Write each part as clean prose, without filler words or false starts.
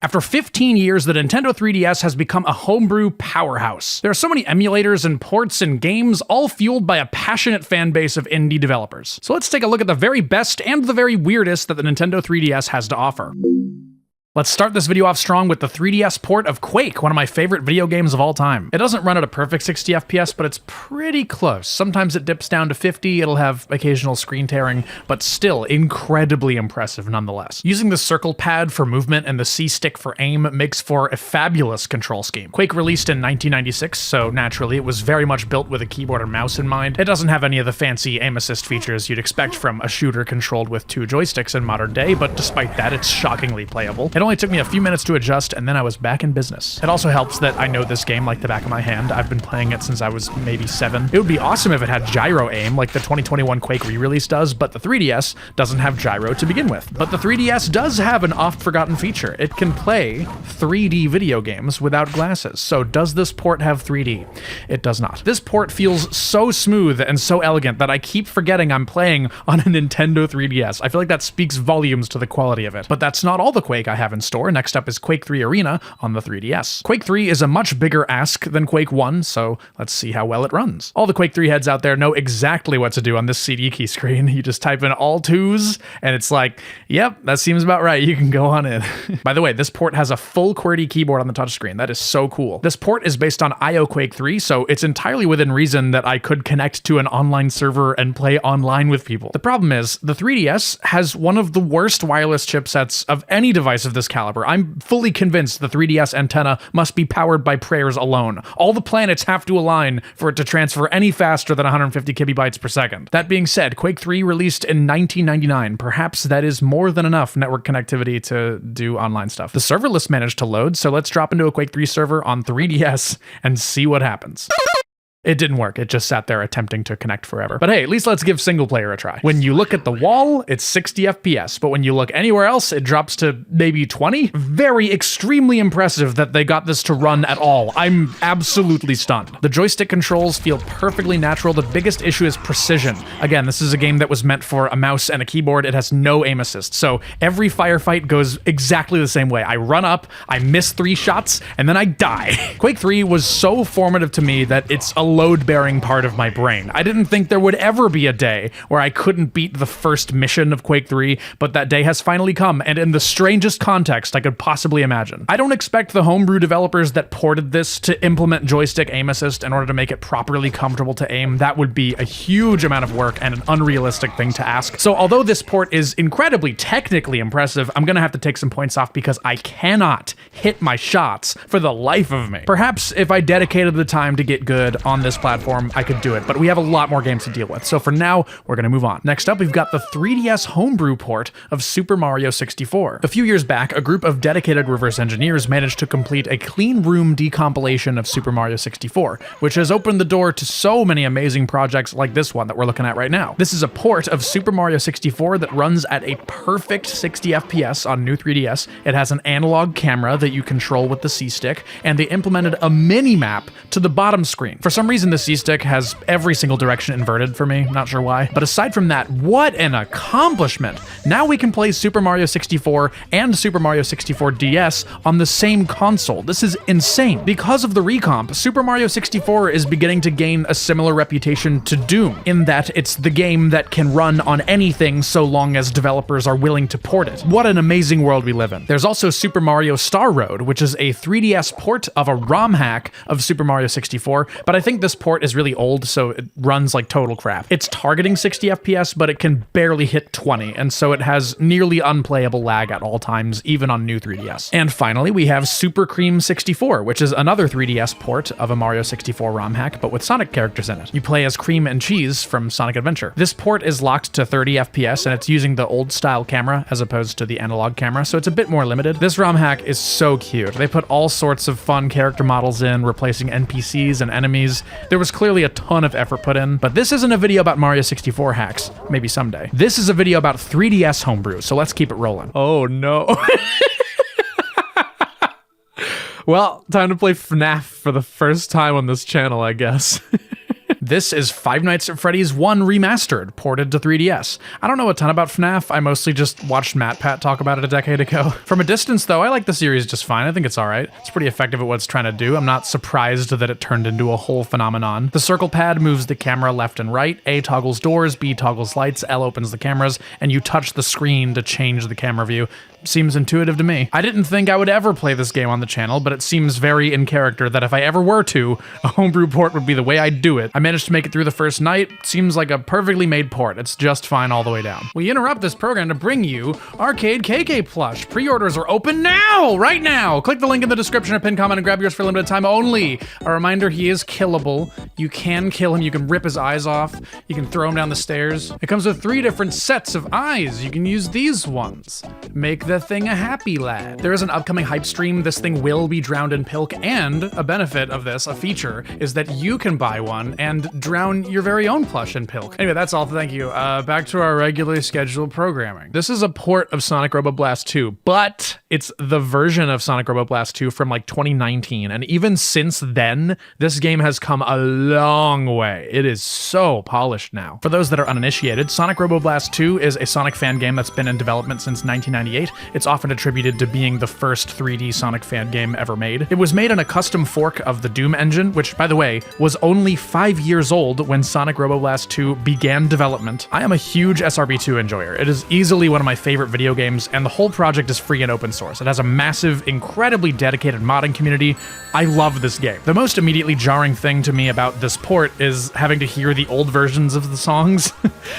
After 15 years, the Nintendo 3DS has become a homebrew powerhouse. There are so many emulators and ports and games, all fueled by a passionate fan base of indie developers. So let's take a look at the very best and the very weirdest that the Nintendo 3DS has to offer. Let's start this video off strong with the 3DS port of Quake, one of my favorite video games of all time. It doesn't run at a perfect 60 FPS, but it's pretty close. Sometimes it dips down to 50, it'll have occasional screen tearing, but still incredibly impressive nonetheless. Using the circle pad for movement and the C-stick for aim makes for a fabulous control scheme. Quake released in 1996, so naturally it was very much built with a keyboard and mouse in mind. It doesn't have any of the fancy aim assist features you'd expect from a shooter controlled with 2 joysticks in modern day, but despite that, it's shockingly playable. It only took me a few minutes to adjust, and then I was back in business. It also helps that I know this game like the back of my hand. I've been playing it since I was maybe 7. It would be awesome if it had gyro aim like the 2021 Quake re-release does, but the 3DS doesn't have gyro to begin with. But the 3DS does have an oft-forgotten feature. It can play 3D video games without glasses. So does this port have 3D? It does not. This port feels so smooth and so elegant that I keep forgetting I'm playing on a Nintendo 3DS. I feel like that speaks volumes to the quality of it. But that's not all the Quake I have in store. Next up is Quake 3 Arena on the 3DS. Quake 3 is a much bigger ask than Quake 1, so let's see how well it runs. All the Quake 3 heads out there know exactly what to do on this CD key screen. You just type in all 2s, and it's like, yep, that seems about right. You can go on in. By the way, this port has a full QWERTY keyboard on the touchscreen. That is so cool. This port is based on IO Quake 3, so it's entirely within reason that I could connect to an online server and play online with people. The problem is, the 3DS has one of the worst wireless chipsets of any device of this caliber. I'm fully convinced the 3DS antenna must be powered by prayers alone. All the planets have to align for it to transfer any faster than 150 kilobytes per second. That being said, Quake 3 released in 1999. Perhaps that is more than enough network connectivity to do online stuff. The server list managed to load, so let's drop into a Quake 3 server on 3DS and see what happens. It didn't work. It just sat there attempting to connect forever. But hey, at least let's give single player a try. When you look at the wall, it's 60 FPS, but when you look anywhere else, it drops to maybe 20. Very extremely impressive that they got this to run at all. I'm absolutely stunned. The joystick controls feel perfectly natural. The biggest issue is precision. Again, this is a game that was meant for a mouse and a keyboard. It has no aim assist, so every firefight goes exactly the same way. I run up, I miss 3 shots, and then I die. Quake 3 was so formative to me that it's a load-bearing part of my brain. I didn't think there would ever be a day where I couldn't beat the first mission of Quake 3, but that day has finally come, and in the strangest context I could possibly imagine. I don't expect the homebrew developers that ported this to implement joystick aim assist in order to make it properly comfortable to aim. That would be a huge amount of work and an unrealistic thing to ask. So although this port is incredibly technically impressive, I'm gonna have to take some points off because I cannot hit my shots for the life of me. Perhaps if I dedicated the time to get good on this platform, I could do it, but we have a lot more games to deal with. So for now, we're gonna move on. Next up, we've got the 3DS homebrew port of Super Mario 64. A few years back, a group of dedicated reverse engineers managed to complete a clean room decompilation of Super Mario 64, which has opened the door to so many amazing projects like this one that we're looking at right now. This is a port of Super Mario 64 that runs at a perfect 60 FPS on new 3DS. It has an analog camera that you control with the C-stick, and they implemented a mini-map to the bottom screen. For some reason, the C-stick has every single direction inverted for me, not sure why. But aside from that, what an accomplishment! Now we can play Super Mario 64 and Super Mario 64 DS on the same console. This is insane. Because of the recomp, Super Mario 64 is beginning to gain a similar reputation to Doom, in that it's the game that can run on anything so long as developers are willing to port it. What an amazing world we live in. There's also Super Mario Star Road, which is a 3DS port of a ROM hack of Super Mario 64, but I think this port is really old, so it runs like total crap. It's targeting 60 FPS, but it can barely hit 20, and so it has nearly unplayable lag at all times, even on new 3DS. And finally, we have Super Cream 64, which is another 3DS port of a Mario 64 ROM hack, but with Sonic characters in it. You play as Cream and Cheese from Sonic Adventure. This port is locked to 30 FPS, and it's using the old-style camera as opposed to the analog camera, so it's a bit more limited. This ROM hack is so cute. They put all sorts of fun character models in, replacing NPCs and enemies. There was clearly a ton of effort put in, but this isn't a video about Mario 64 hacks. Maybe someday. This is a video about 3DS homebrew, so let's keep it rolling. Oh no. Well, time to play FNAF for the first time on this channel, I guess. This is Five Nights at Freddy's 1 Remastered, ported to 3DS. I don't know a ton about FNAF, I mostly just watched MatPat talk about it a decade ago. From a distance though, I like the series just fine, I think it's alright. It's pretty effective at what it's trying to do, I'm not surprised that it turned into a whole phenomenon. The circle pad moves the camera left and right, A toggles doors, B toggles lights, L opens the cameras, and you touch the screen to change the camera view. Seems intuitive to me. I didn't think I would ever play this game on the channel, but it seems very in character that if I ever were to, a homebrew port would be the way I'd do it. I managed to make it through the first night. Seems like a perfectly made port. It's just fine all the way down. We interrupt this program to bring you Arcade KK Plush. Pre-orders are open now, right now. Click the link in the description or pinned comment and grab yours for limited time only. A reminder, he is killable. You can kill him. You can rip his eyes off. You can throw him down the stairs. It comes with 3 different sets of eyes. You can use these ones. Make the thing a happy lad. There is an upcoming hype stream. This thing will be drowned in pilk, and a benefit of this, a feature, is that you can buy one and drown your very own plush in pilk. Anyway, that's all. Thank you. Back to our regularly scheduled programming. This is a port of Sonic Robo Blast 2, but it's the version of Sonic Robo Blast 2 from like 2019, and even since then, this game has come a long way. It is so polished now. For those that are uninitiated, Sonic Robo Blast 2 is a Sonic fan game that's been in development since 1998. It's often attributed to being the first 3D Sonic fan game ever made. It was made in a custom fork of the Doom engine, which, by the way, was only 5 years old when Sonic Robo Blast 2 began development. I am a huge SRB2 enjoyer. It is easily one of my favorite video games, and the whole project is free and open source. It has a massive, incredibly dedicated modding community. I love this game. The most immediately jarring thing to me about this port is having to hear the old versions of the songs.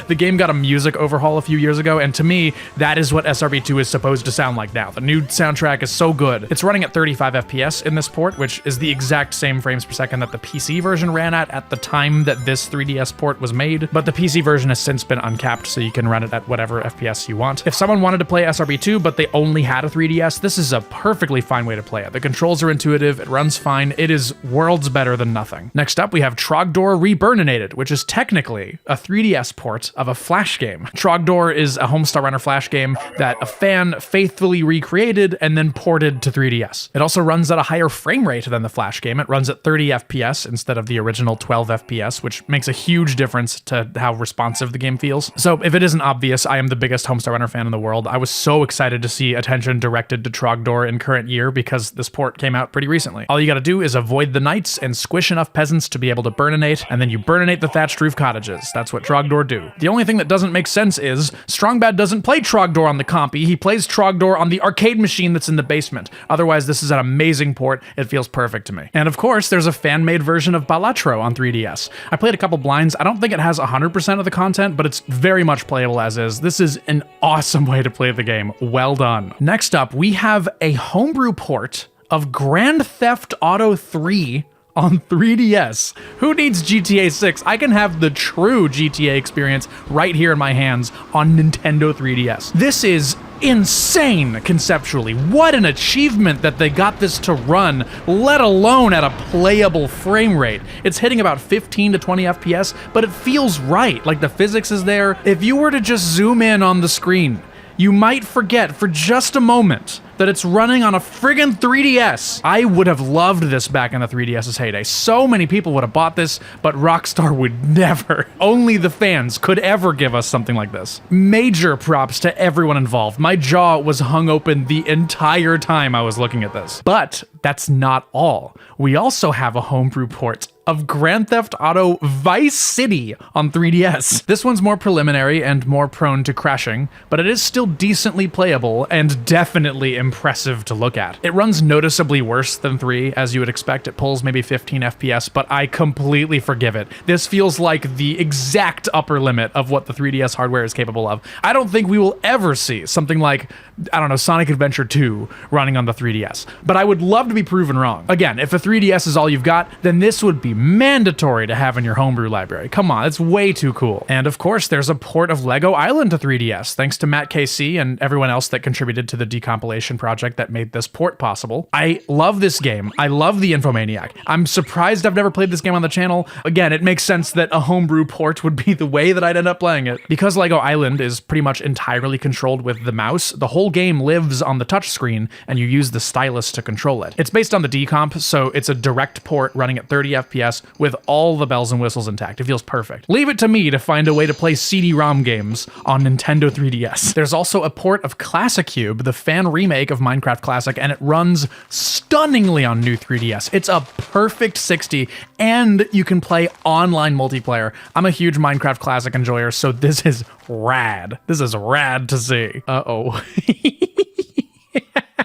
The game got a music overhaul a few years ago, and to me, that is what SRB2 is supposed to sound like now. The new soundtrack is so good. It's running at 35 FPS in this port, which is the exact same frames per second that the PC version ran at the time that this 3DS port was made, but the PC version has since been uncapped, so you can run it at whatever FPS you want. If someone wanted to play SRB2, but they only had a 3DS, this is a perfectly fine way to play it. The controls are intuitive, it runs fine, it is worlds better than nothing. Next up, we have Trogdor Reburninated, which is technically a 3DS port of a Flash game. Trogdor is a Homestar Runner Flash game that a fan faithfully recreated and then ported to 3DS. It also runs at a higher frame rate than the Flash game. It runs at 30 FPS instead of the original 12 FPS, which makes a huge difference to how responsive the game feels. So if it isn't obvious, I am the biggest Homestar Runner fan in the world. I was so excited to see attention directed to Trogdor in current year because this port came out pretty recently. All you gotta do is avoid the knights and squish enough peasants to be able to burninate, and then you burninate the thatched roof cottages. That's what Trogdor do. The only thing that doesn't make sense is Strongbad doesn't play Trogdor on the compy, he plays Trogdor on the arcade machine that's in the basement. Otherwise, this is an amazing port. It feels perfect to me. And of course, there's a fan-made version of Balatro on 3DS. I played a couple blinds. I don't think it has 100% of the content, but it's very much playable as is. This is an awesome way to play the game. Well done. Next up, we have a homebrew port of Grand Theft Auto 3 on 3DS. Who needs GTA 6? I can have the true GTA experience right here in my hands on Nintendo 3DS. This is insane conceptually. What an achievement that they got this to run, let alone at a playable frame rate. It's hitting about 15 to 20 FPS, but it feels right, like the physics is there. If you were to just zoom in on the screen, you might forget for just a moment that it's running on a friggin' 3DS. I would have loved this back in the 3DS's heyday. So many people would have bought this, but Rockstar would never. Only the fans could ever give us something like this. Major props to everyone involved. My jaw was hung open the entire time I was looking at this. But that's not all. We also have a homebrew port of Grand Theft Auto Vice City on 3DS. This one's more preliminary and more prone to crashing, but it is still decently playable and definitely impressive to look at. It runs noticeably worse than 3, as you would expect. It pulls maybe 15 FPS, but I completely forgive it. This feels like the exact upper limit of what the 3DS hardware is capable of. I don't think we will ever see something like, I don't know, Sonic Adventure 2 running on the 3DS, but I would love to be proven wrong. Again, if a 3DS is all you've got, then this would be mandatory to have in your homebrew library. Come on, it's way too cool. And of course, there's a port of Lego Island to 3DS, thanks to Matt KC and everyone else that contributed to the decompilation project that made this port possible. I love this game. I love the Infomaniac. I'm surprised I've never played this game on the channel. Again, it makes sense that a homebrew port would be the way that I'd end up playing it. Because Lego Island is pretty much entirely controlled with the mouse, the whole game lives on the touchscreen and you use the stylus to control it. It's based on the decomp, so it's a direct port running at 30 FPS with all the bells and whistles intact. It feels perfect. Leave it to me to find a way to play CD-ROM games on Nintendo 3DS. There's also a port of classicube, the fan remake of Minecraft Classic, and it runs stunningly on new 3DS. It's a perfect 60, and you can play online multiplayer. I'm a huge Minecraft Classic enjoyer, so this is rad. This is rad to see. Uh-oh.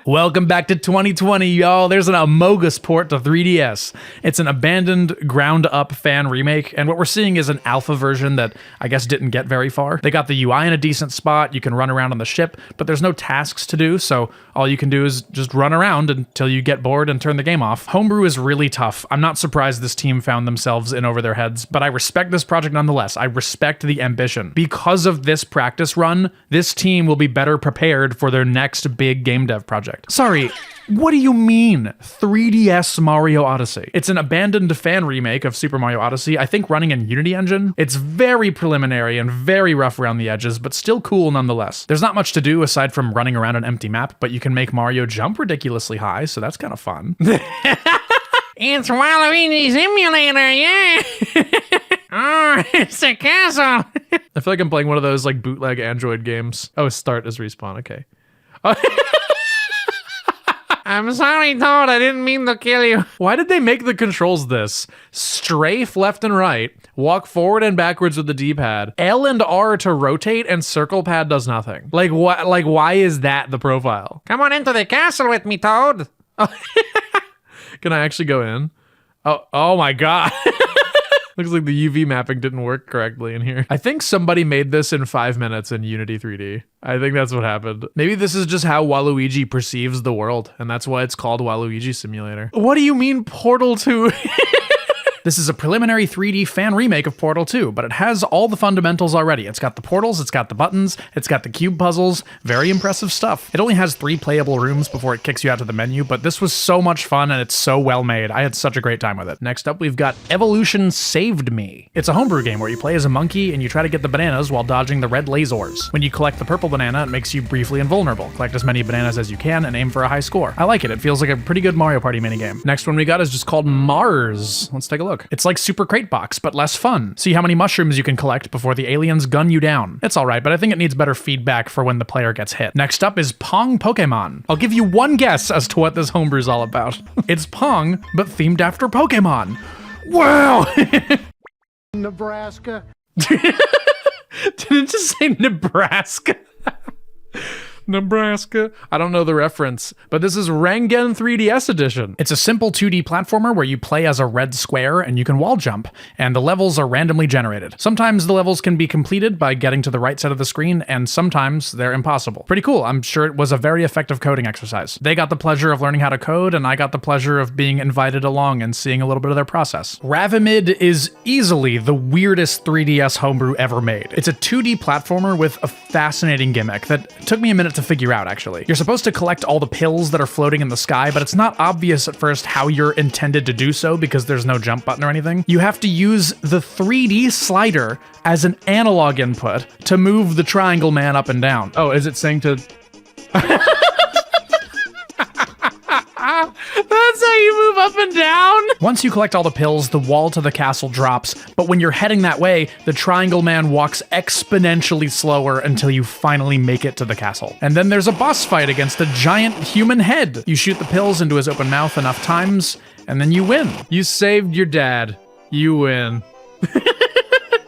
Welcome back to 2020, y'all. There's an AMOGUS port to 3DS. It's an abandoned, ground-up fan remake, and what we're seeing is an alpha version that I guess didn't get very far. They got the UI in a decent spot, you can run around on the ship, but there's no tasks to do, so all you can do is just run around until you get bored and turn the game off. Homebrew is really tough. I'm not surprised this team found themselves in over their heads, but I respect this project nonetheless. I respect the ambition. Because of this practice run, this team will be better prepared for their next big game dev project. Sorry, what do you mean 3DS Mario Odyssey? It's an abandoned fan remake of Super Mario Odyssey, I think running in Unity Engine. It's very preliminary and very rough around the edges, but still cool nonetheless. There's not much to do aside from running around an empty map, but you can make Mario jump ridiculously high, so that's kind of fun. It's Waluigi's emulator, yeah! Oh, it's a castle! I feel like I'm playing one of those like bootleg Android games. Oh, start as respawn, okay. I'm sorry, Toad, I didn't mean to kill you. Why did they make the controls this? Strafe left and right, walk forward and backwards with the D-pad, L and R to rotate, and circle pad does nothing. Like what? Like why is that the profile? Come on into the castle with me, Toad. Can I actually go in? Oh my god. Looks like the UV mapping didn't work correctly in here. I think somebody made this in 5 minutes in Unity 3D. I think that's what happened. Maybe this is just how Waluigi perceives the world, and that's why it's called Waluigi Simulator. What do you mean Portal 2? This is a preliminary 3D fan remake of Portal 2, but it has all the fundamentals already. It's got the portals, it's got the buttons, it's got the cube puzzles, very impressive stuff. It only has 3 playable rooms before it kicks you out to the menu, but this was so much fun and it's so well made. I had such a great time with it. Next up, we've got Evolution Saved Me. It's a homebrew game where you play as a monkey and you try to get the bananas while dodging the red lasers. When you collect the purple banana, it makes you briefly invulnerable. Collect as many bananas as you can and aim for a high score. I like it. It feels like a pretty good Mario Party minigame. Next one we got is just called Mars. Let's take a look. It's like Super Crate Box, but less fun. See how many mushrooms you can collect before the aliens gun you down. It's alright, but I think it needs better feedback for when the player gets hit. Next up is Pong Pokemon. I'll give you one guess as to what this homebrew is all about. It's Pong, but themed after Pokemon. Wow! Nebraska. Did it just say Nebraska? Nebraska. I don't know the reference, but this is Rangen 3DS edition. It's a simple 2D platformer where you play as a red square and you can wall jump, and the levels are randomly generated. Sometimes the levels can be completed by getting to the right side of the screen, and sometimes they're impossible. Pretty cool. I'm sure it was a very effective coding exercise. They got the pleasure of learning how to code, and I got the pleasure of being invited along and seeing a little bit of their process. Ravimid is easily the weirdest 3DS homebrew ever made. It's a 2D platformer with a fascinating gimmick that took me a minute to figure out, actually. You're supposed to collect all the pills that are floating in the sky, but it's not obvious at first how you're intended to do so because there's no jump button or anything. You have to use the 3D slider as an analog input to move the triangle man up and down. Oh, is it saying to... That's how you move up and down? Once you collect all the pills, the wall to the castle drops, but when you're heading that way, the triangle man walks exponentially slower until you finally make it to the castle. And then there's a boss fight against a giant human head. You shoot the pills into his open mouth enough times, and then you win. You saved your dad. You win.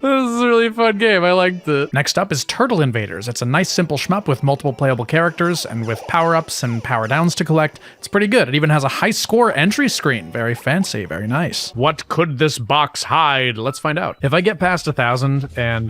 This is a really fun game. I liked it. Next up is Turtle Invaders. It's a nice simple shmup with multiple playable characters and with power-ups and power-downs to collect. It's pretty good. It even has a high score entry screen. Very fancy, very nice. What could this box hide? Let's find out. If I get past 1,000 and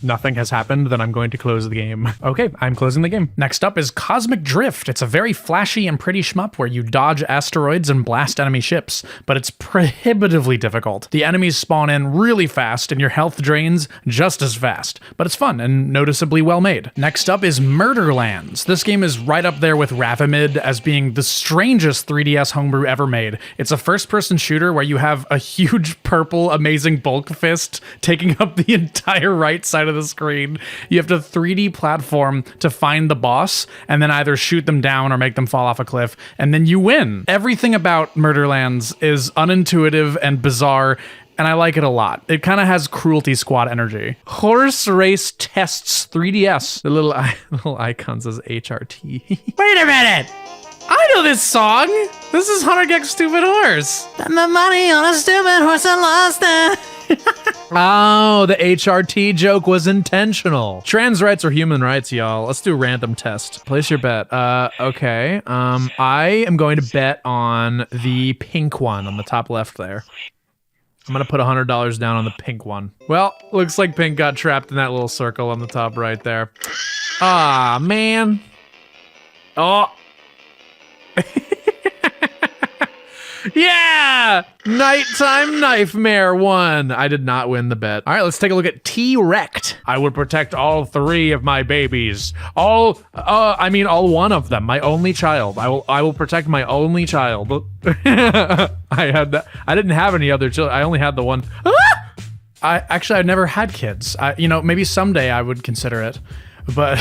nothing has happened, then I'm going to close the game. Okay, I'm closing the game. Next up is Cosmic Drift. It's a very flashy and pretty shmup where you dodge asteroids and blast enemy ships, but it's prohibitively difficult. The enemies spawn in really fast and your health drains just as fast, but it's fun and noticeably well made. Next up is Murderlands. This game is right up there with Ravimid as being the strangest 3DS homebrew ever made. It's a first-person shooter where you have a huge purple amazing bulk fist taking up the entire right side of the screen. You have to 3D platform to find the boss and then either shoot them down or make them fall off a cliff, and then you win. Everything about Murderlands is unintuitive and bizarre, and I like it a lot. It kind of has Cruelty Squad energy. Horse Race Tests 3DS. The little icon says HRT. Wait a minute! I know this song! This is 100 Gig Stupid Horse! Spend the money on a stupid horse and lost it. Oh, the HRT joke was intentional. Trans rights are human rights, y'all. Let's do a random test. Place your bet. Okay. I am going to bet on the pink one on the top left there. I'm gonna put $100 down on the pink one. Well, looks like pink got trapped in that little circle on the top right there. Ah, man. Oh. Yeah! Nighttime Knifemare won. I did not win the bet. All right, let's take a look at T-rekt. I would protect all 3 of my babies. All one of them. My only child. I will protect my only child. I didn't have any other children. I only had the one. Ah! I've never had kids. Maybe someday I would consider it, but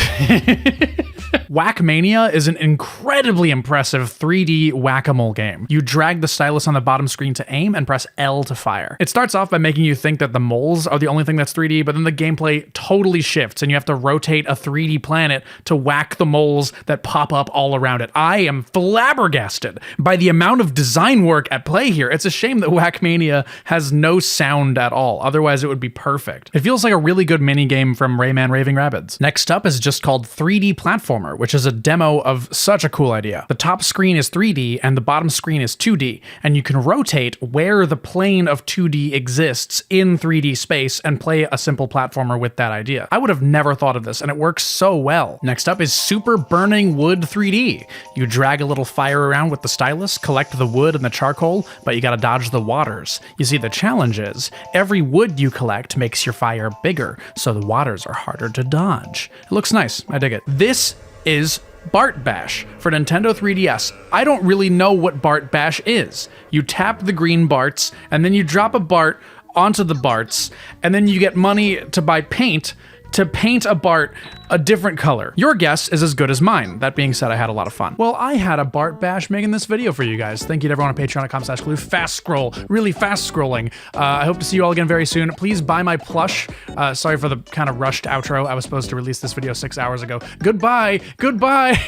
Whack-Mania is an incredibly impressive 3D whack-a-mole game. You drag the stylus on the bottom screen to aim and press L to fire. It starts off by making you think that the moles are the only thing that's 3D, but then the gameplay totally shifts and you have to rotate a 3D planet to whack the moles that pop up all around it. I am flabbergasted by the amount of design work at play here. It's a shame that Whack-Mania has no sound at all. Otherwise, it would be perfect. It feels like a really good mini game from Rayman Raving Rabbids. Next up is just called 3D Platformer, which is a demo of such a cool idea. The top screen is 3D and the bottom screen is 2D, and you can rotate where the plane of 2D exists in 3D space and play a simple platformer with that idea. I would have never thought of this, and it works so well. Next up is Super Burning Wood 3D. You drag a little fire around with the stylus, collect the wood and the charcoal, but you gotta dodge the waters. You see, the challenge is, every wood you collect makes your fire bigger, so the waters are harder to dodge. It looks nice, I dig it. This is Bart Bash for Nintendo 3DS. I don't really know what Bart Bash is. You tap the green Barts, and then you drop a Bart onto the Barts, and then you get money to buy paint to paint a Bart a different color. Your guess is as good as mine. That being said, I had a lot of fun. Well, I had a Bart Bash making this video for you guys. Thank you to everyone on patreon.com/clue. Fast scroll, really fast scrolling. I hope to see you all again very soon. Please buy my plush. Sorry for the kind of rushed outro. I was supposed to release this video 6 hours ago. Goodbye, goodbye.